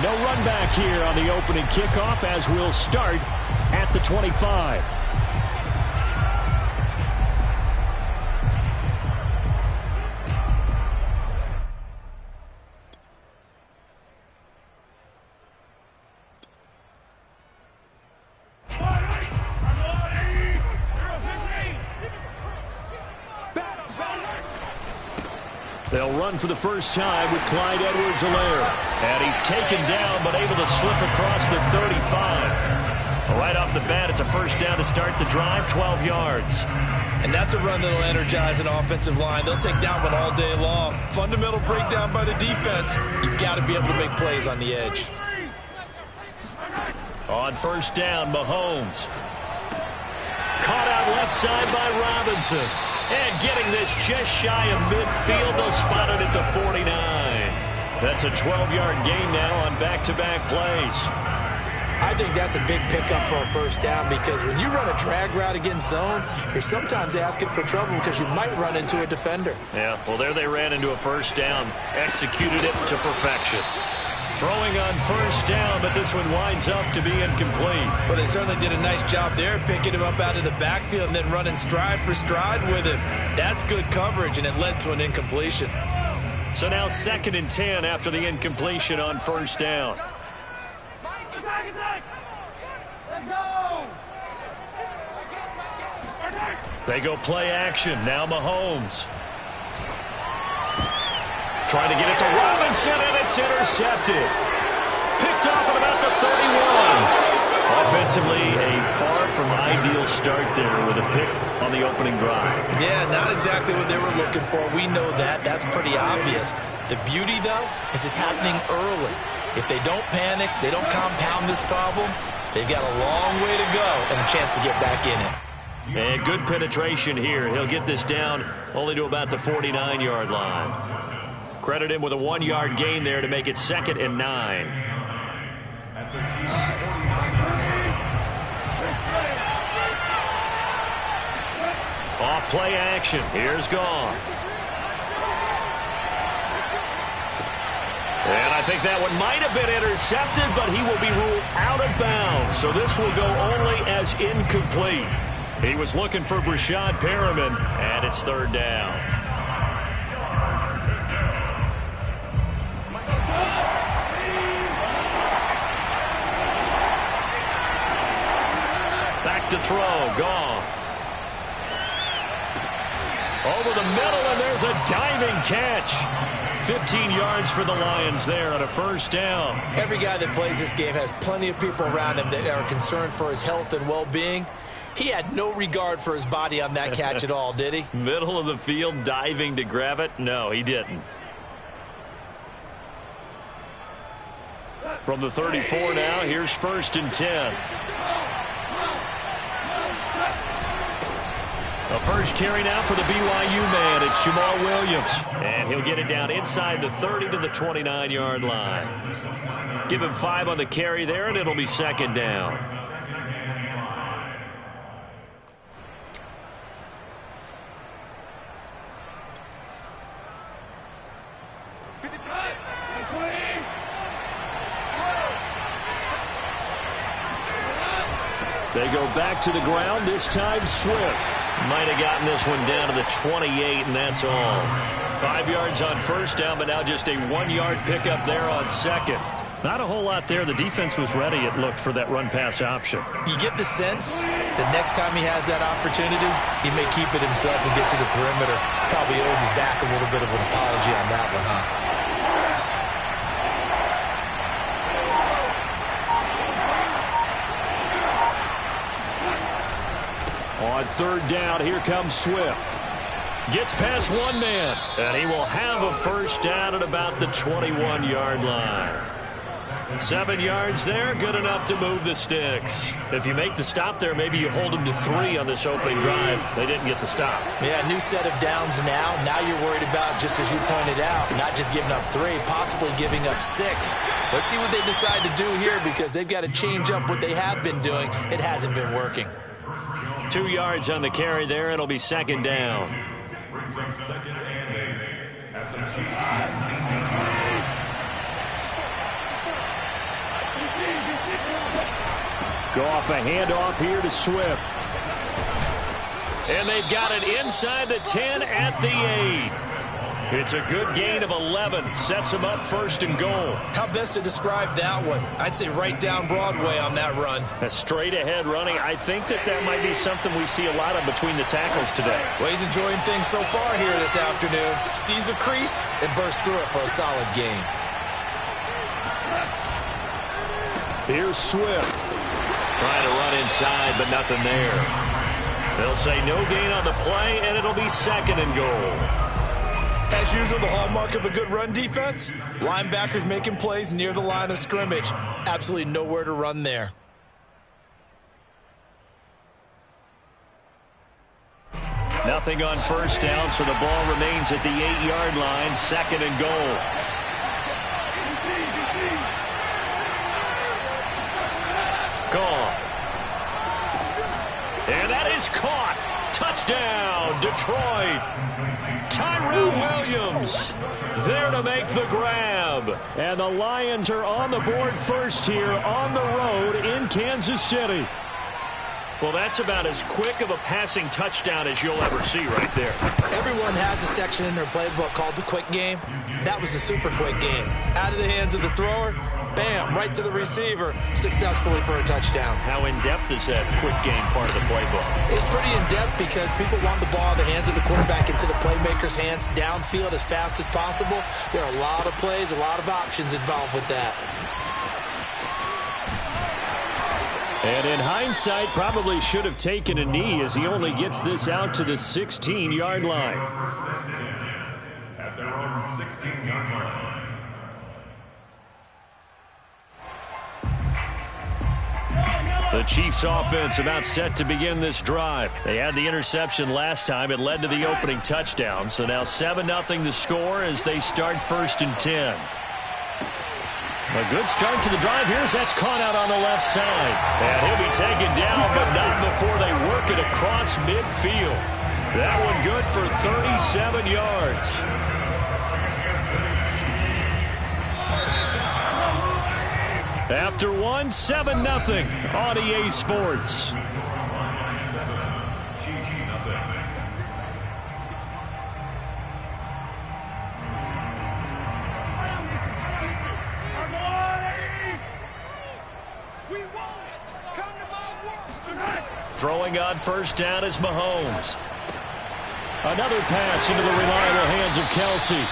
No run back here on the opening kickoff as we'll start at the 25. They'll run for the first time with Clyde Edwards-Helaire. And he's taken down but able to slip across the 35. Right off the bat, it's a first down to start the drive, 12 yards. And that's a run that'll energize an offensive line. They'll take that one all day long. Fundamental breakdown by the defense. You've got to be able to make plays on the edge. On first down, Mahomes. Caught out left side by Robinson. And getting this just shy of midfield, they'll spot it at the 49. That's a 12-yard gain now on back-to-back plays. I think that's a big pickup for a first down because when you run a drag route against zone, you're sometimes asking for trouble because you might run into a defender. Yeah, well, there they ran into a first down, executed it to perfection. Throwing on first down, but this one winds up to be incomplete. Well, they certainly did a nice job there, picking him up out of the backfield and then running stride for stride with him. That's good coverage, and it led to an incompletion. So now 2nd and 10 after the incompletion on first down. They go play action. Now Mahomes. Trying to get it to Robinson, and it's intercepted. Picked off at about the 31. Offensively, a far from ideal start there with a pick on the opening drive. Yeah, not exactly what they were looking for. We know that. That's pretty obvious. The beauty, though, is it's happening early. If they don't panic, they don't compound this problem, they've got a long way to go and a chance to get back in it. And good penetration here. He'll get this down only to about the 49-yard line. Credit him with a 1-yard gain there to make it 2nd and 9. Off play action. Here's Goff. And I think that one might have been intercepted, but he will be ruled out of bounds. So this will go only as incomplete. He was looking for Breshad Perriman, and it's 3rd down. Back to throw, Goff. Over the middle, and there's a diving catch. 15 yards for the Lions there on a first down. Every guy that plays this game has plenty of people around him that are concerned for his health and well-being. He had no regard for his body on that catch at all, did he? Middle of the field, diving to grab it? No, he didn't. From the 34 now, here's 1st and 10. The first carry now for the BYU man. It's Jamal Williams. And he'll get it down inside the 30 to the 29-yard line. Give him 5 on the carry there, and it'll be 2nd down. They go back to the ground, this time Swift. Might have gotten this one down to the 28, and that's all. 5 yards on first down, but now just a 1-yard pickup there on 2nd. Not a whole lot there. The defense was ready, it looked, for that run-pass option. You get the sense that next time he has that opportunity, he may keep it himself and get to the perimeter. Probably owes his back a little bit of an apology on that one, huh? On 3rd down, here comes Swift. Gets past one man, and he will have a first down at about the 21-yard line. 7 yards there, good enough to move the sticks. If you make the stop there, maybe you hold them to 3 on this opening drive. They didn't get the stop. Yeah, new set of downs now. Now you're worried about, just as you pointed out, not just giving up 3, possibly giving up 6. Let's see what they decide to do here because they've got to change up what they have been doing. It hasn't been working. 2 yards on the carry there. It'll be 2nd down. Brings up 2nd and 8 at the Chiefs 19. Go off a handoff here to Swift. And they've got it inside the 10 at the 8. It's a good gain of 11. Sets them up first and goal. How best to describe that one? I'd say right down Broadway on that run. A straight ahead running. I think that might be something we see a lot of between the tackles today. Well, he's enjoying things so far here this afternoon. Sees a crease and bursts through it for a solid gain. Here's Swift. Trying to run inside, but nothing there. They'll say no gain on the play, and it'll be second and goal. As usual, the hallmark of a good run defense, linebackers making plays near the line of scrimmage. Absolutely nowhere to run there. Nothing on first down, so the ball remains at the 8-yard line, second and goal. Gone. And that is caught. Touchdown, Detroit. Tyrell Williams there to make the grab. And the Lions are on the board first here on the road in Kansas City. Well, that's about as quick of a passing touchdown as you'll ever see right there. Everyone has a section in their playbook called the quick game. That was the super quick game. Out of the hands of the thrower, bam, right to the receiver, successfully for a touchdown. How in-depth is that quick game part of the playbook? It's pretty in-depth because people want the ball in the hands of the quarterback into the playmaker's hands downfield as fast as possible. There are a lot of plays, a lot of options involved with that. And in hindsight, probably should have taken a knee as he only gets this out to the 16-yard line. At their own 16-yard line. The Chiefs offense about set to begin this drive. They had the interception last time. It led to the opening touchdown. So now 7-0 the score as they start first and 10. A good start to the drive. That's caught out on the left side. And he'll be taken down, but not before they work it across midfield. That one good for 37 yards. After one, 7-0 on EA Sports. Throwing on first down is Mahomes. Another pass into the reliable hands of Kelsey.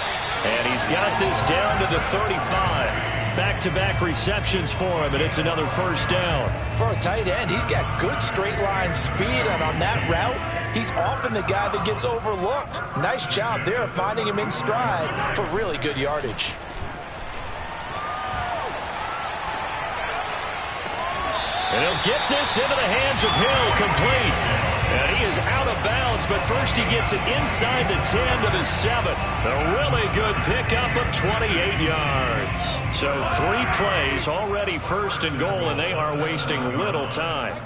And he's got this down to the 35. Back-to-back receptions for him, and it's another first down. For a tight end, he's got good straight line speed, and on that route, he's often the guy that gets overlooked. Nice job there of finding him in stride for really good yardage. And he'll get this into the hands of Hill, complete. And he is out of bounds, but first he gets it inside the 10 to the 7. A really good pickup of 28 yards. So 3 plays already first and goal, and they are wasting little time.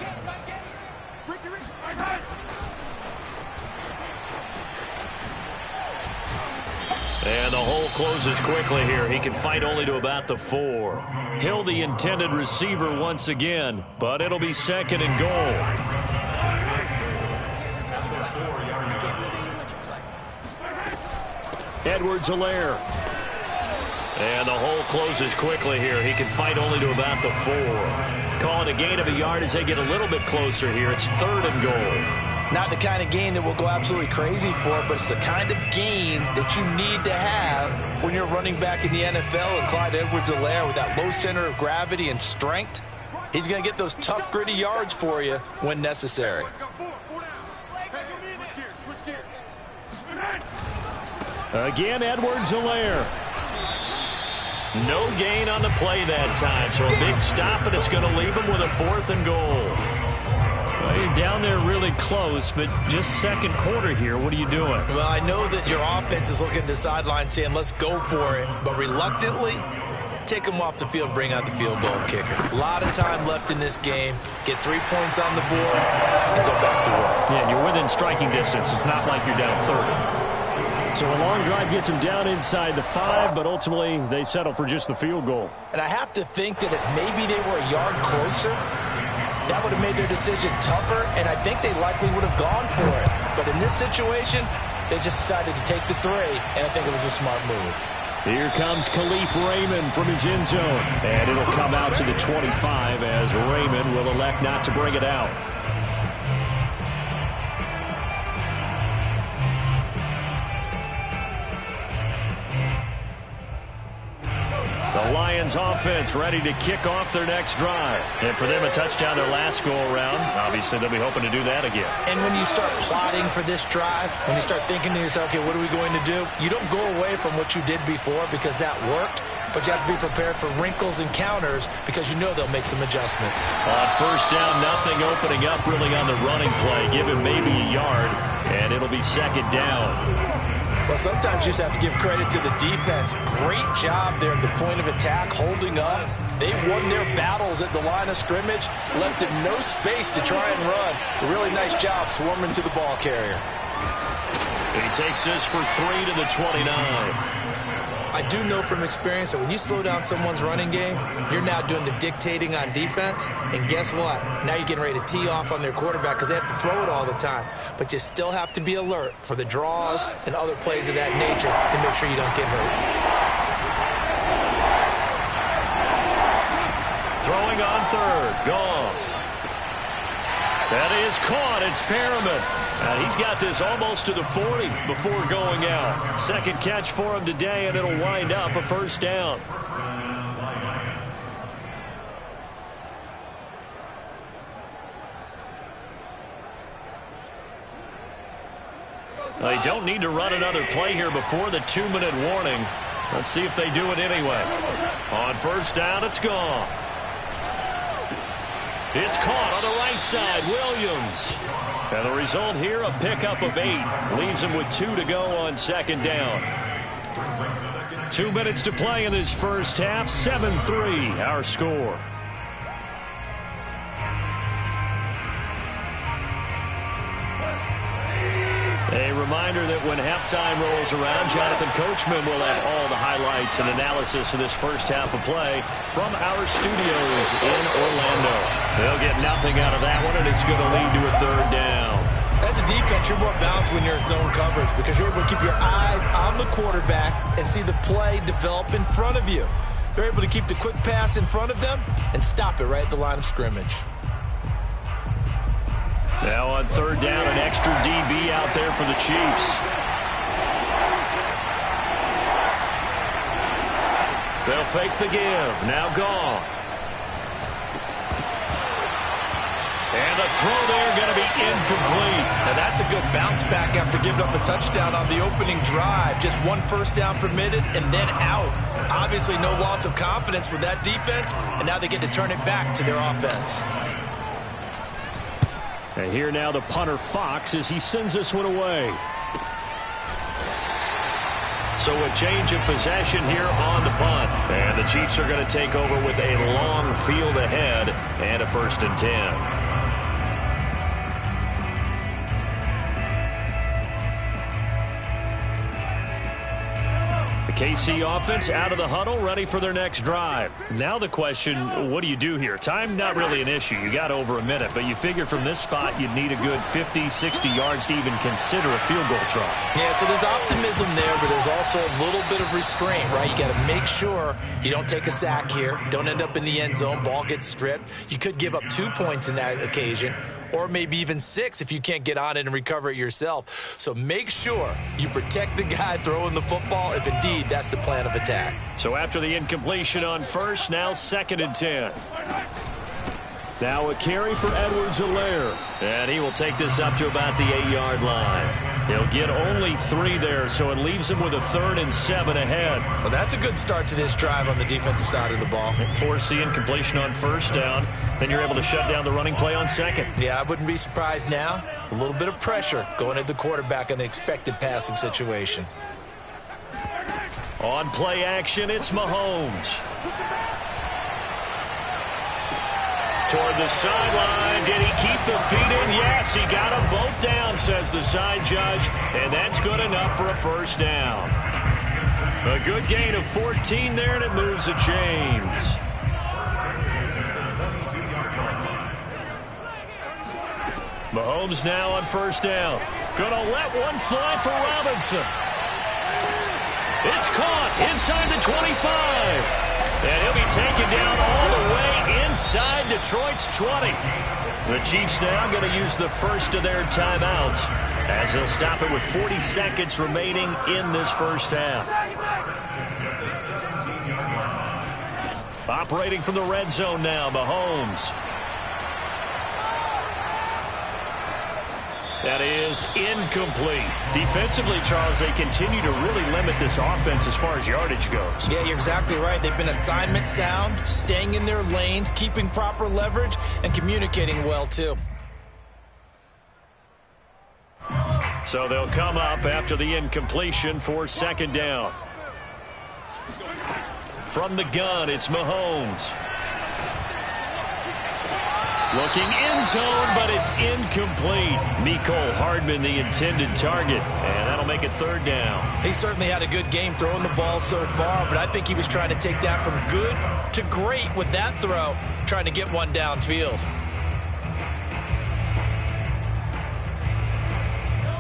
And the hole closes quickly here. He can fight only to about the 4. Hill the intended receiver once again, but it'll be second and goal. Edwards-Helaire. And the hole closes quickly here. He can fight only to about the 4. Calling a gain of a yard as they get a little bit closer here. It's third and goal. Not the kind of gain that we'll go absolutely crazy for, but it's the kind of gain that you need to have when you're running back in the NFL. And Clyde Edwards-Helaire, with that low center of gravity and strength, he's going to get those tough, gritty yards for you when necessary. Again, Edwards-Helaire. No gain on the play that time, so a big stop, and it's going to leave him with a 4th and goal. Well, you're down there really close, but just second quarter here. What are you doing? Well, I know that your offense is looking to the sideline saying, let's go for it, but reluctantly, take him off the field and bring out the field goal kicker. A lot of time left in this game. Get 3 points on the board and go back to work. Yeah, and you're within striking distance. It's not like you're down 30. So a long drive gets him down inside the 5, but ultimately they settle for just the field goal. And I have to think that if maybe they were a yard closer, that would have made their decision tougher, and I think they likely would have gone for it. But in this situation, they just decided to take the 3, and I think it was a smart move. Here comes Khalif Raymond from his end zone. And it'll come out to the 25 as Raymond will elect not to bring it out. The Lions offense ready to kick off their next drive. And for them, a touchdown their last go-around. Obviously, they'll be hoping to do that again. And when you start plotting for this drive, when you start thinking to yourself, okay, what are we going to do? You don't go away from what you did before because that worked. But you have to be prepared for wrinkles and counters because you know they'll make some adjustments. On first down, nothing opening up really on the running play. Give him maybe a yard, and it'll be second down. Well, sometimes you just have to give credit to the defense. Great job there at the point of attack, holding up. They won their battles at the line of scrimmage, left him no space to try and run. A really nice job swarming to the ball carrier. He takes this for 3 to the 29. I do know from experience that when you slow down someone's running game, you're now doing the dictating on defense. And guess what? Now you're getting ready to tee off on their quarterback because they have to throw it all the time. But you still have to be alert for the draws and other plays of that nature to make sure you don't get hurt. Throwing on third. Goff. That is caught. It's Perriman. And he's got this almost to the 40 before going out. Second catch for him today, and it'll wind up a first down. They don't need to run another play here before the 2-minute warning. Let's see if they do it anyway. On first down, it's gone. It's caught on the right side, Williams. And the result here, a pickup of 8. Leaves him with 2 to go on second down. 2 minutes to play in this first half. 7-3, our score. A reminder that when halftime rolls around, Jonathan Coachman will have all the highlights and analysis of this first half of play from our studios in Orlando. They'll get nothing out of that one, and it's going to lead to a third down. As a defense, you're more balanced when you're in zone coverage because you're able to keep your eyes on the quarterback and see the play develop in front of you. They're able to keep the quick pass in front of them and stop it right at the line of scrimmage. Now on third down, an extra DB out there for the Chiefs. They'll fake the give. Now Goff. And the throw there going to be incomplete. Now that's a good bounce back after giving up a touchdown on the opening drive. Just one first down permitted and then out. Obviously no loss of confidence with that defense, and now they get to turn it back to their offense. And here now the punter Fox as he sends this one away. So a change of possession here on the punt. And the Chiefs are going to take over with a long field ahead and a 1st and 10. KC offense out of the huddle, ready for their next drive. Now the question, what do you do here? Time not really an issue. You got over a minute, but you figure from this spot you'd need a good 50, 60 yards to even consider a field goal try. Yeah, so there's optimism there, but there's also a little bit of restraint, right? You got to make sure you don't take a sack here. Don't end up in the end zone. Ball gets stripped. You could give up 2 points in that occasion, or maybe even 6 if you can't get on it and recover it yourself. So make sure you protect the guy throwing the football if indeed that's the plan of attack. So after the incompletion on first, now 2nd and 10. Now a carry for Edwards-Helaire. And he will take this up to about the 8-yard line. He'll get only 3 there, so it leaves him with a 3rd and 7 ahead. Well, that's a good start to this drive on the defensive side of the ball. Force the incompletion on first down. Then you're able to shut down the running play on second. Yeah, I wouldn't be surprised now. A little bit of pressure going at the quarterback in an expected passing situation. On play action, it's Mahomes. Toward the sideline. Did he keep the feet in? Yes, he got them both down, says the side judge. And that's good enough for a first down. A good gain of 14 there, and it moves the chains. Mahomes now on first down. Gonna let one fly for Robinson. It's caught inside the 25. And he'll be taken down all the way inside Detroit's 20. The Chiefs now going to use the first of their timeouts as they'll stop it with 40 seconds remaining in this first half. Operating from the red zone now, Mahomes. That is incomplete. Defensively, Charles, they continue to really limit this offense as far as yardage goes. Yeah, you're exactly right. They've been assignment sound, staying in their lanes, keeping proper leverage, and communicating well, too. So they'll come up after the incompletion for second down. From the gun, it's Mahomes. Looking end zone, but it's incomplete. Mecole Hardman, the intended target, and that'll make it third down. He certainly had a good game throwing the ball so far, but I think he was trying to take that from good to great with that throw, trying to get one downfield.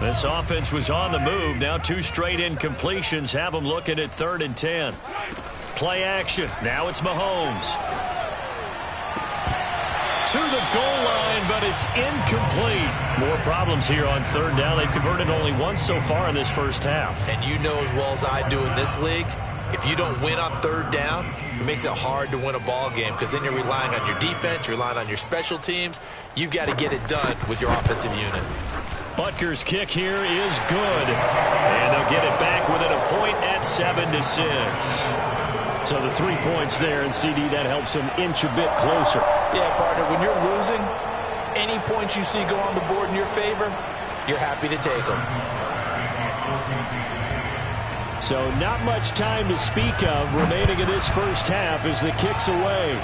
This offense was on the move. Now 2 straight incompletions have them looking at 3rd and 10. Play action. Now it's Mahomes. To the goal line, but it's incomplete. More problems here on third down. They've converted only once so far in this first half. And you know as well as I do in this league, if you don't win on third down, it makes it hard to win a ball game because then you're relying on your defense, you're relying on your special teams. You've got to get it done with your offensive unit. Butker's kick here is good. And they'll get it back within a point at 7-6. So the 3 points there, and CD, that helps them inch a bit closer. Yeah, partner, when you're losing, any points you see go on the board in your favor, you're happy to take them. So not much time to speak of remaining in this first half as the kick's away.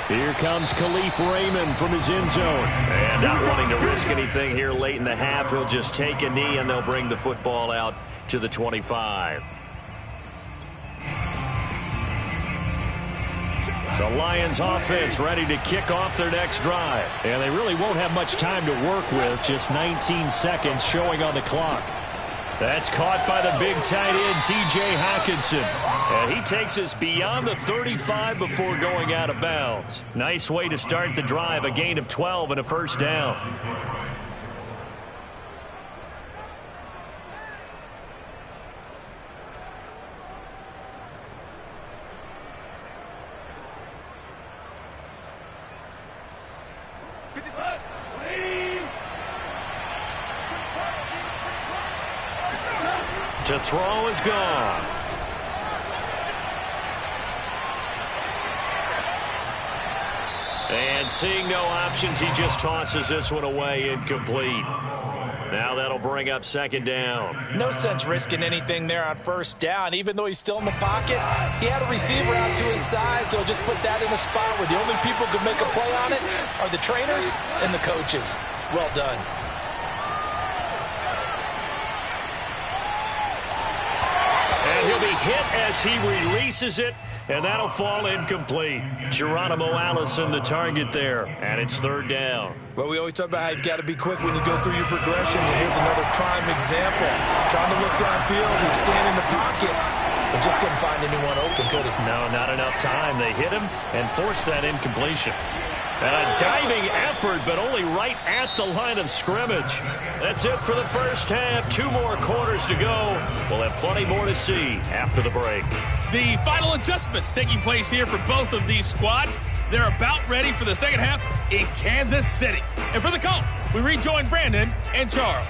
Here comes Khalif Raymond from his end zone. And not wanting to risk anything here late in the half, he'll just take a knee and they'll bring the football out to the 25. The Lions offense ready to kick off their next drive. And they really won't have much time to work with. Just 19 seconds showing on the clock. That's caught by the big tight end, T.J. Hockenson. And he takes us beyond the 35 before going out of bounds. Nice way to start the drive. A gain of 12 and a first down. To throw is gone. And seeing no options, he just tosses this one away incomplete. Now that'll bring up second down. No sense risking anything there on first down. Even though he's still in the pocket, he had a receiver out to his side, so just put that in a spot where the only people who can make a play on it are the trainers and the coaches. Well done. And he'll be hit as he releases it, and that'll fall incomplete. Geronimo Allison, the target there, and it's third down. Well, we always talk about how you've got to be quick when you go through your progressions, and here's another prime example. Trying to look downfield, he was standing in the pocket, but just couldn't find anyone open, could he? No, not enough time. They hit him and forced that incompletion. And a diving effort, but only right at the line of scrimmage. That's it for the first half. 2 more quarters to go. We'll have plenty more to see after the break. The final adjustments taking place here for both of these squads. They're about ready for the second half in Kansas City. And for the call, we rejoin Brandon and Charles.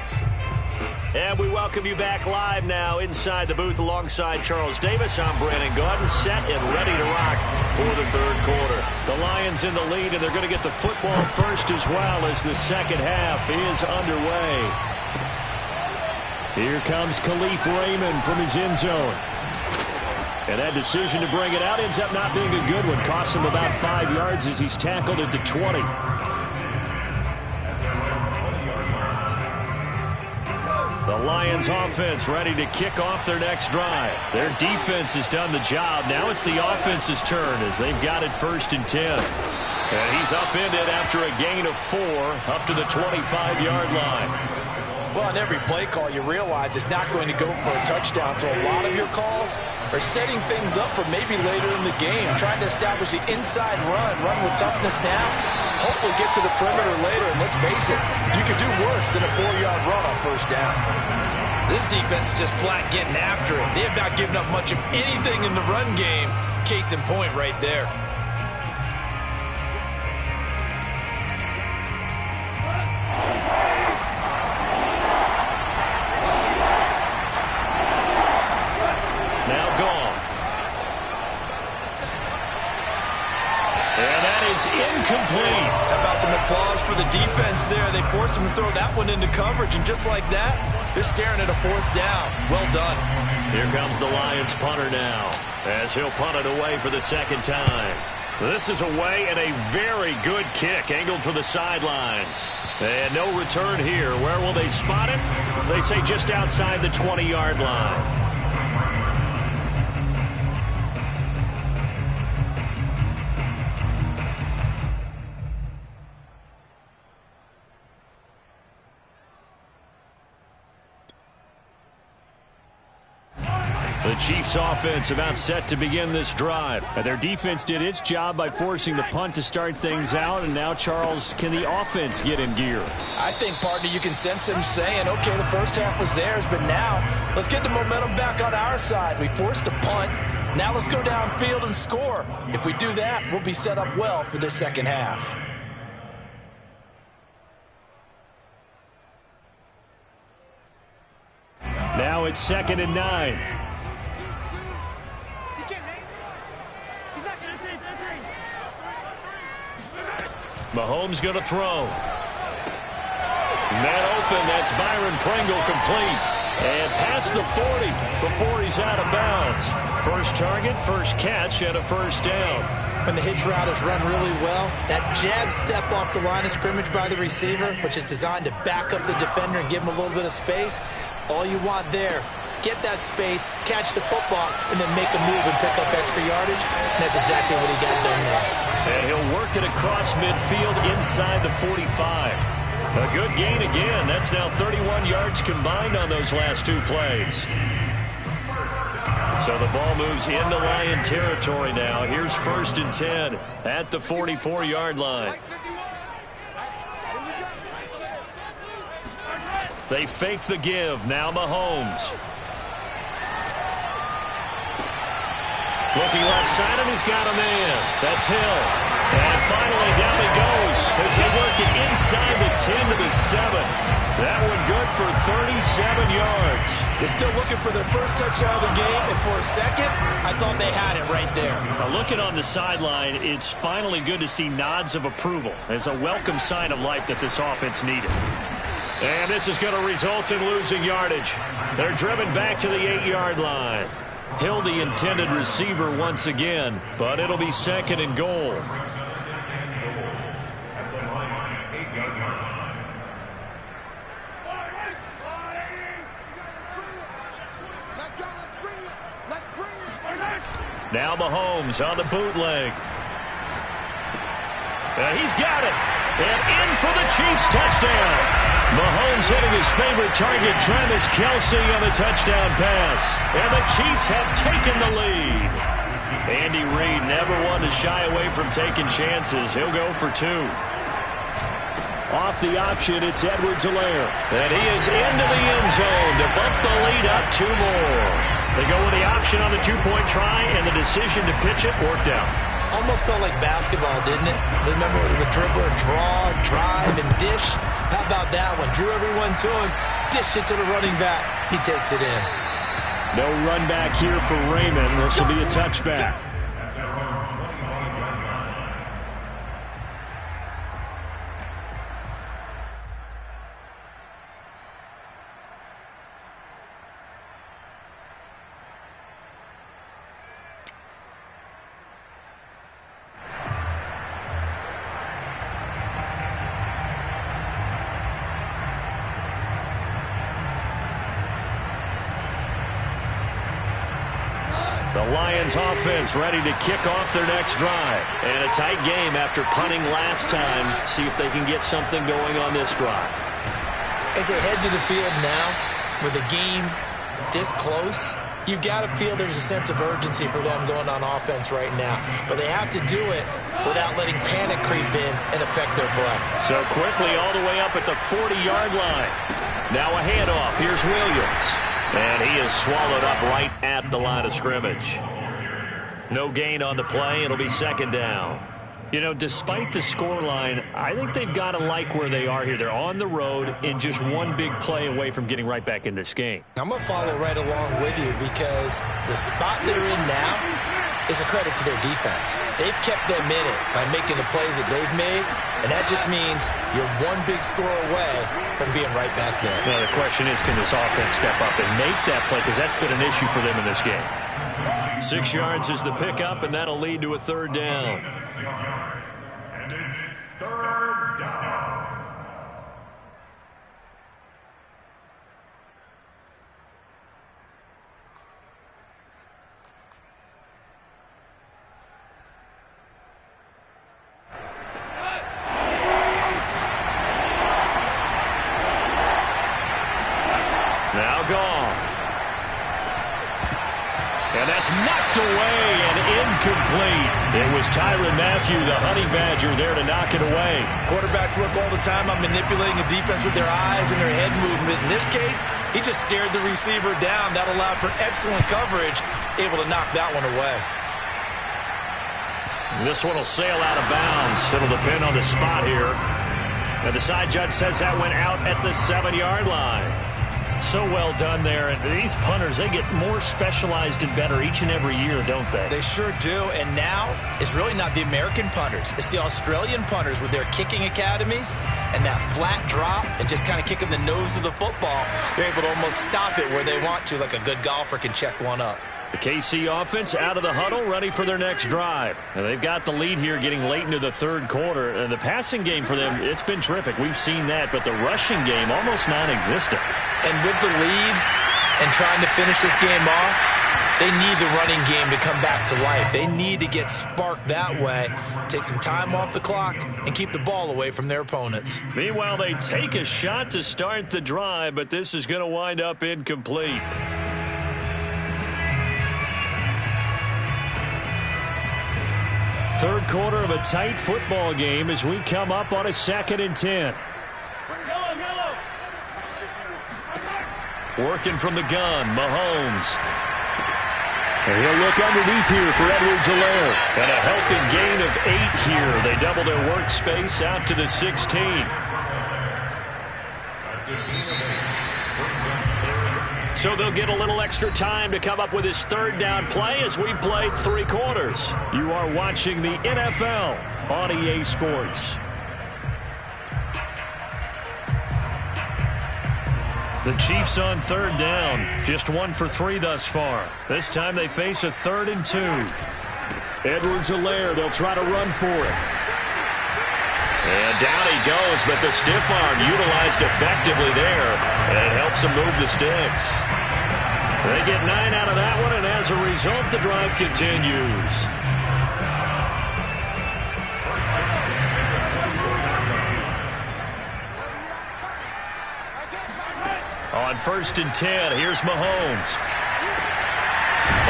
And we welcome you back live now inside the booth alongside Charles Davis. I'm Brandon Gaudin, set and ready to rock for the third quarter. The Lions in the lead, and they're going to get the football first as well as the second half is underway. Here comes Khalif Raymond from his end zone. And that decision to bring it out ends up not being a good one. Costs him about 5 yards as he's tackled at the 20. The Lions offense ready to kick off their next drive. Their defense has done the job. Now it's the offense's turn as they've got it 1st and 10. And he's upended after a gain of 4 up to the 25-yard line. Well, on every play call, you realize it's not going to go for a touchdown. So a lot of your calls are setting things up for maybe later in the game, trying to establish the inside run with toughness now, hopefully get to the perimeter later. And let's face it, you could do worse than a 4-yard run on 1st down. This defense is just flat getting after it. They have not given up much of anything in the run game. Case in point right there. Incomplete. How about some applause for the defense there? They forced him to throw that one into coverage, and just like that, they're staring at a 4th down. Well done. Here comes the Lions punter now, as he'll punt it away for the 2nd time. This is away and a very good kick, angled for the sidelines. And no return here. Where will they spot it? They say just outside the 20-yard line. The Chiefs offense about set to begin this drive. Their defense did its job by forcing the punt to start things out. And now, Charles, can the offense get in gear? I think, partner, you can sense them saying, okay, the first half was theirs, but now let's get the momentum back on our side. We forced a punt. Now let's go downfield and score. If we do that, we'll be set up well for this 2nd half. Now it's 2nd and 9. Mahomes going to throw. Man open, that's Byron Pringle complete. And past the 40 before he's out of bounds. First target, first catch, and a 1st down. When the hitch route is run really well, that jab step off the line of scrimmage by the receiver, which is designed to back up the defender and give him a little bit of space, all you want there, get that space, catch the football, and then make a move and pick up extra yardage. And that's exactly what he got done there. And he'll work it across midfield inside the 45. A good gain again. That's now 31 yards combined on those last 2 plays. So the ball moves into Lion territory now. Here's 1st and 10 at the 44-yard line. They fake the give. Now Mahomes. Looking left side, and he's got a man. That's Hill. And finally, down he goes as they work it inside the 10 to the 7. That one good for 37 yards. They're still looking for their first touchdown of the game, and for a second, I thought they had it right there. Now looking on the sideline, it's finally good to see nods of approval as a welcome sign of life that this offense needed. And this is going to result in losing yardage. They're driven back to the 8-yard line. Hill the intended receiver once again, but it'll be 2nd and goal. Now Mahomes on the bootleg. And he's got it. And in for the Chiefs touchdown. Mahomes hitting his favorite target, Travis Kelce, on the touchdown pass. And the Chiefs have taken the lead. Andy Reid never one to shy away from taking chances. He'll go for 2. Off the option, it's Edwards-Helaire. And he is into the end zone to bump the lead up 2 more. They go with the option on the 2-point try, and the decision to pitch it worked out. Almost felt like basketball, didn't it? Remember the dribbler, draw, drive, and dish? How about that one? Drew everyone to him, dished it to the running back. He takes it in. No run back here for Raymond. This will be a touchback. Lions offense ready to kick off their next drive. And a tight game after punting last time. See if they can get something going on this drive. As they head to the field now, with the game this close, you've got to feel there's a sense of urgency for them going on offense right now. But they have to do it without letting panic creep in and affect their play. So quickly all the way up at the 40-yard line. Now a handoff. Here's Williams. And he is swallowed up right at the line of scrimmage. No gain on the play. It'll be second down. You know, despite the scoreline, I think they've got to like where they are here. They're on the road and just one big play away from getting right back in this game. I'm going to follow right along with you because the spot they're in now is a credit to their defense. They've kept them in it by making the plays that they've made, and that just means you're one big score away from being right back there. Now, the question is, can this offense step up and make that play? Because that's been an issue for them in this game. 6 yards is the pickup, and that'll lead to a third down. And it's third down. Now gone. And that's knocked away and incomplete. It was Tyrann Mathieu, the Honey Badger, there to knock it away. Quarterbacks work all the time on manipulating a defense with their eyes and their head movement. In this case, he just stared the receiver down. That allowed for excellent coverage, able to knock that one away. This one will sail out of bounds. It'll depend on the spot here. And the side judge says that went out at the 7-yard line. So well done there. And these punters, they get more specialized and better each and every year, don't they? They sure do. And now it's really not the American punters. It's the Australian punters with their kicking academies and that flat drop and just kind of kicking the nose of the football. They're able to almost stop it where they want to, like a good golfer can check one up. The KC offense out of the huddle, ready for their next drive. And they've got the lead here getting late into the third quarter. And the passing game for them, it's been terrific. We've seen that. But the rushing game, almost non-existent. And with the lead and trying to finish this game off, they need the running game to come back to life. They need to get sparked that way, take some time off the clock, and keep the ball away from their opponents. Meanwhile, they take a shot to start the drive, but this is going to wind up incomplete. Third quarter of a tight football game as we come up on a 2nd and 10. Working from the gun, Mahomes. And he'll look underneath here for Edwards-Helaire. And a healthy gain of 8 here. They double their workspace out to the 16. So they'll get a little extra time to come up with his third down play as we played 3 quarters. You are watching the NFL on EA Sports. The Chiefs on third down, just 1 for 3 thus far. This time they face a 3rd and 2. Edwards-Helaire, they'll try to run for it. And down he goes, but the stiff arm utilized effectively there. And it helps him move the sticks. They get 9 out of that one, and as a result, the drive continues. On 1st and 10, here's Mahomes.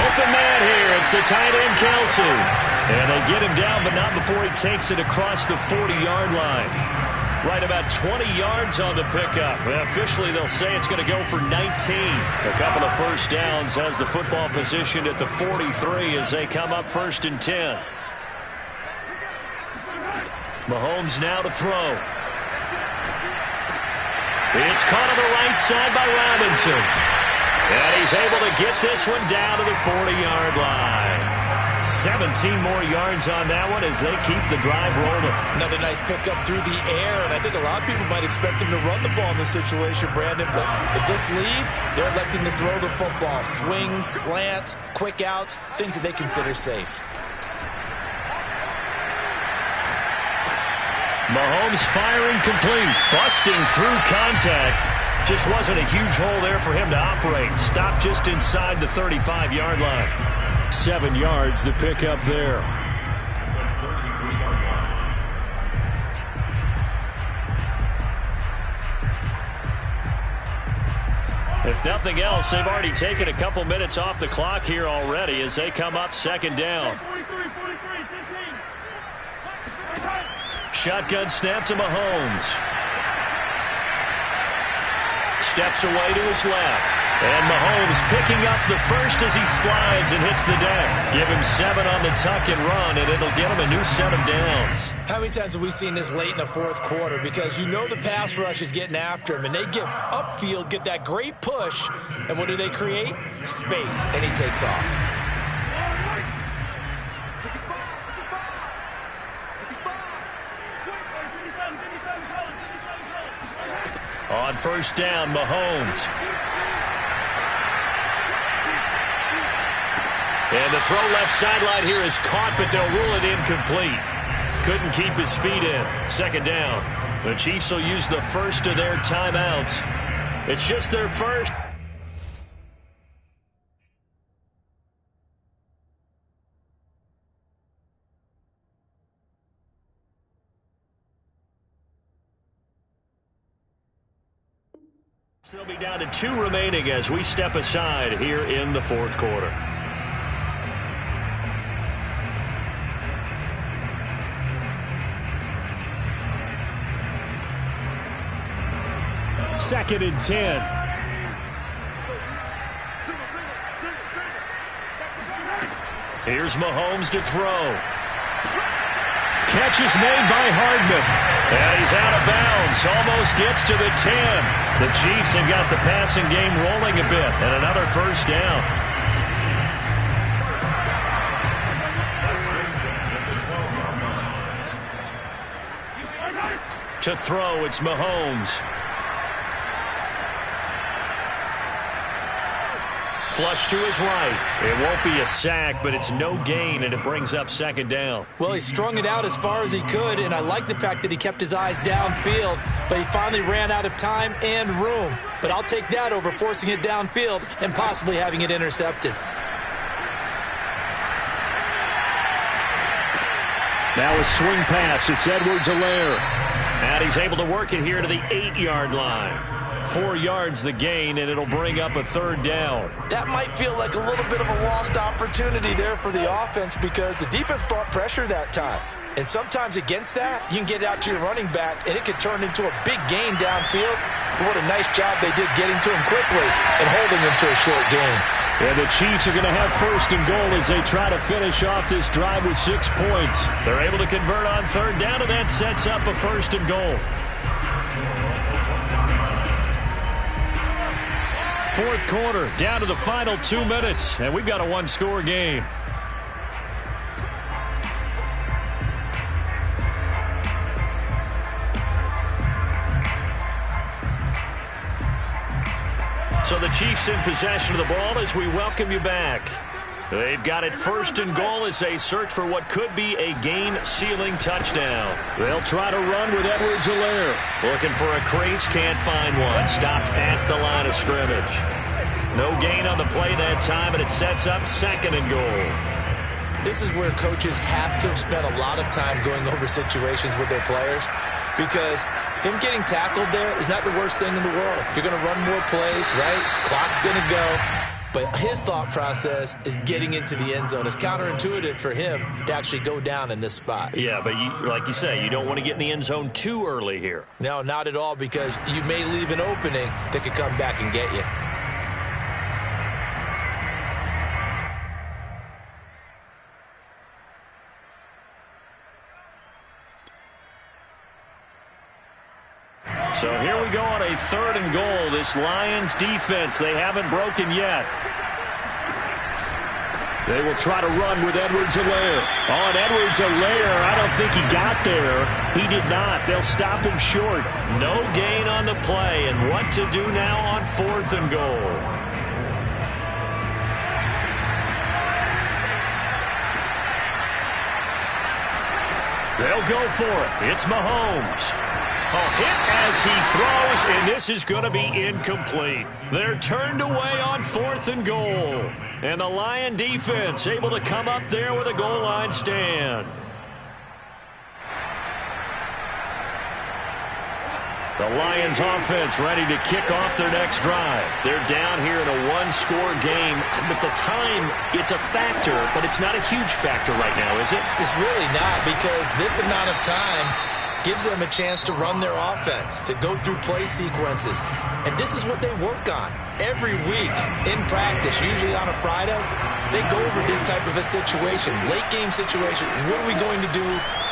Open man here. It's the tight end, Kelsey. And they get him down, but not before he takes it across the 40-yard line. Right about 20 yards on the pickup. Well, officially, they'll say it's going to go for 19. A couple of first downs has the football positioned at the 43 as they come up 1st and 10. Mahomes now to throw. It's caught on the right side by Robinson. And he's able to get this one down to the 40-yard line. 17 more yards on that one as they keep the drive rolling. Another nice pickup through the air, and I think a lot of people might expect him to run the ball in this situation, Brandon, but with this lead, they're electing to throw the football. Swings, slants, quick outs, things that they consider safe. Mahomes firing complete, busting through contact. Just wasn't a huge hole there for him to operate. Stopped just inside the 35-yard line. 7 yards to pick up there. If nothing else, they've already taken a couple minutes off the clock here already as they come up second down. Shotgun snap to Mahomes. Steps away to his left. And Mahomes picking up the first as he slides and hits the deck. Give him 7 on the tuck and run, and it'll get him a new set of downs. How many times have we seen this late in the fourth quarter? Because you know the pass rush is getting after him, and they get upfield, get that great push, and what do they create? Space, and he takes off. On first down, Mahomes. And the throw left sideline here is caught, but they'll rule it incomplete. Couldn't keep his feet in. Second down. The Chiefs will use the first of their timeouts. It's just their first. They'll be down to 2 remaining as we step aside here in the fourth quarter. Second and 10. Here's Mahomes to throw. Catch is made by Hardman. And he's out of bounds. Almost gets to the 10. The Chiefs have got the passing game rolling a bit. And another first down. To throw, it's Mahomes. Flush to his right. It won't be a sack, but it's no gain, and it brings up second down. Well, he strung it out as far as he could, and I like the fact that he kept his eyes downfield, but he finally ran out of time and room. But I'll take that over forcing it downfield and possibly having it intercepted. Now a swing pass. It's Edwards-Helaire. And he's able to work it here to the 8-yard line. 4 yards the gain, and it'll bring up a third down. That might feel like a little bit of a lost opportunity there for the offense because the defense brought pressure that time. And sometimes against that, you can get out to your running back, and it could turn into a big gain downfield. But what a nice job they did getting to him quickly and holding him to a short gain. And the Chiefs are going to have first and goal as they try to finish off this drive with 6 points. They're able to convert on third down, and that sets up a first and goal. Fourth quarter, down to the final 2 minutes, and we've got a one-score game. So the Chiefs in possession of the ball as we welcome you back. They've got it first and goal as they search for what could be a game-sealing touchdown. They'll try to run with Edwards-Helaire. Looking for a crease, can't find one. Stopped at the line of scrimmage. No gain on the play that time, and it sets up second and goal. This is where coaches have to have spent a lot of time going over situations with their players because him getting tackled there is not the worst thing in the world. You're going to run more plays, right? Clock's going to go. But his thought process is getting into the end zone. It's counterintuitive for him to actually go down in this spot. Yeah, but like you say, you don't want to get in the end zone too early here. No, not at all, because you may leave an opening that could come back and get you. So here we go on a third and goal. This Lions defense, they haven't broken yet. They will try to run with Edwards-Helaire. On Edwards-Helaire, I don't think he got there. He did not. They'll stop him short. No gain on the play, and what to do now on fourth and goal. They'll go for it. It's Mahomes. Hit as he throws, and this is going to be incomplete. They're turned away on 4th and goal. And the Lion defense able to come up there with a goal line stand. The Lions offense ready to kick off their next drive. They're down here in a one-score game. But the time, it's a factor, but it's not a huge factor right now, is it? It's really not, because this amount of time gives them a chance to run their offense, to go through play sequences. And this is what they work on every week in practice, usually on a Friday. They go over this type of a situation, late game situation. What are we going to do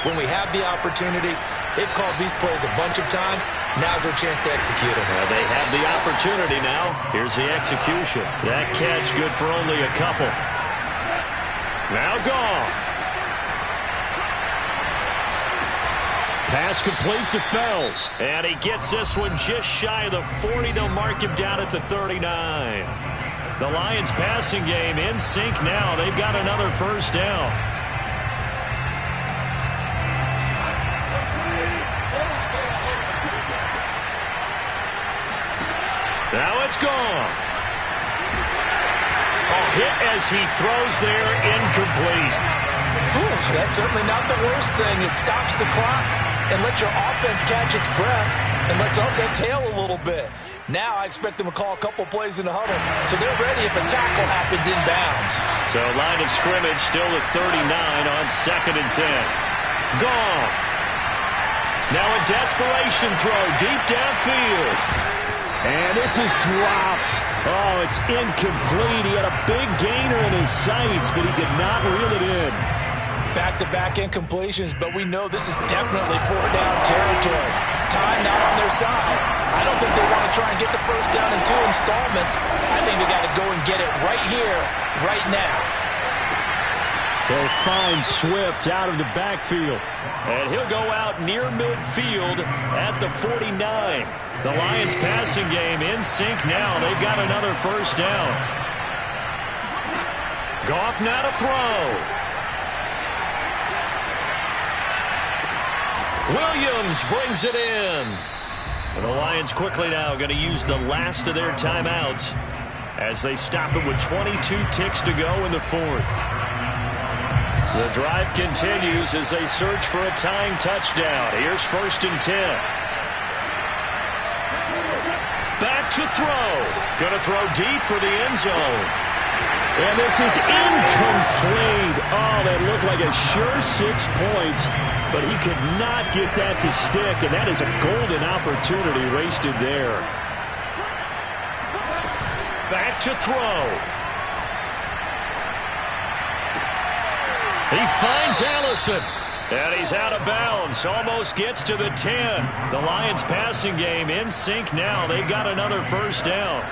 when we have the opportunity? They've called these plays a bunch of times. Now's their chance to execute them. They have the opportunity now. Here's the execution. That catch good for only a couple. Now Goff. Pass complete to Fells. And he gets this one just shy of the 40. They'll mark him down at the 39. The Lions passing game in sync now. They've got another first down. Now it's Goff. Hit as he throws there, incomplete. That's certainly not the worst thing. It stops the clock and lets your offense catch its breath and lets us exhale a little bit. Now I expect them to call a couple plays in the huddle, so they're ready if a tackle happens inbounds. So line of scrimmage still at 39 on 2nd and 10. Goff. Now a desperation throw deep downfield. And this is dropped. Oh, it's incomplete. He had a big gainer in his sights, but he could not reel it in. Back-to-back incompletions, but we know this is definitely 4-down territory. Time not on their side. I don't think they want to try and get the first down in 2 installments. I think they got to go and get it right here, right now. They'll find Swift out of the backfield. And he'll go out near midfield at the 49. The Lions passing game in sync now. They've got another first down. Goff now to throw. Williams brings it in. And the Lions quickly now going to use the last of their timeouts as they stop it with 22 ticks to go in the 4th. The drive continues as they search for a tying touchdown. Here's 1st and 10. Back to throw. Going to throw deep for the end zone. And this is incomplete. Oh, that looked like a sure 6 points, but he could not get that to stick, and that is a golden opportunity wasted there. Back to throw. He finds Allison. And he's out of bounds. Almost gets to the 10. The Lions passing game in sync now. They've got another first down.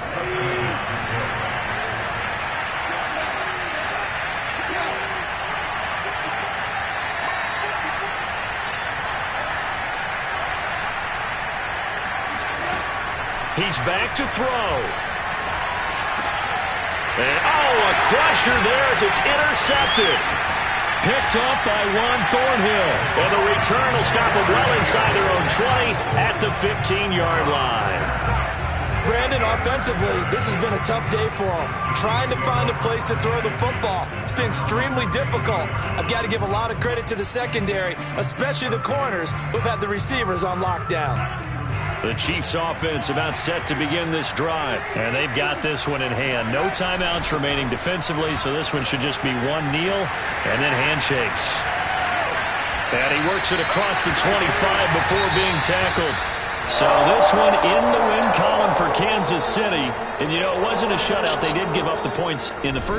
He's back to throw. And, a crusher there as it's intercepted. Picked up by Juan Thornhill. And the return will stop them well inside their own 20 at the 15-yard line. Brandon, offensively, this has been a tough day for them. Trying to find a place to throw the football. It's been extremely difficult. I've got to give a lot of credit to the secondary, especially the corners who've had the receivers on lockdown. The Chiefs offense about set to begin this drive. And they've got this one in hand. No timeouts remaining defensively, so this one should just be one kneel and then handshakes. And he works it across the 25 before being tackled. So this one in the win column for Kansas City. And, it wasn't a shutout. They did give up the points in the first.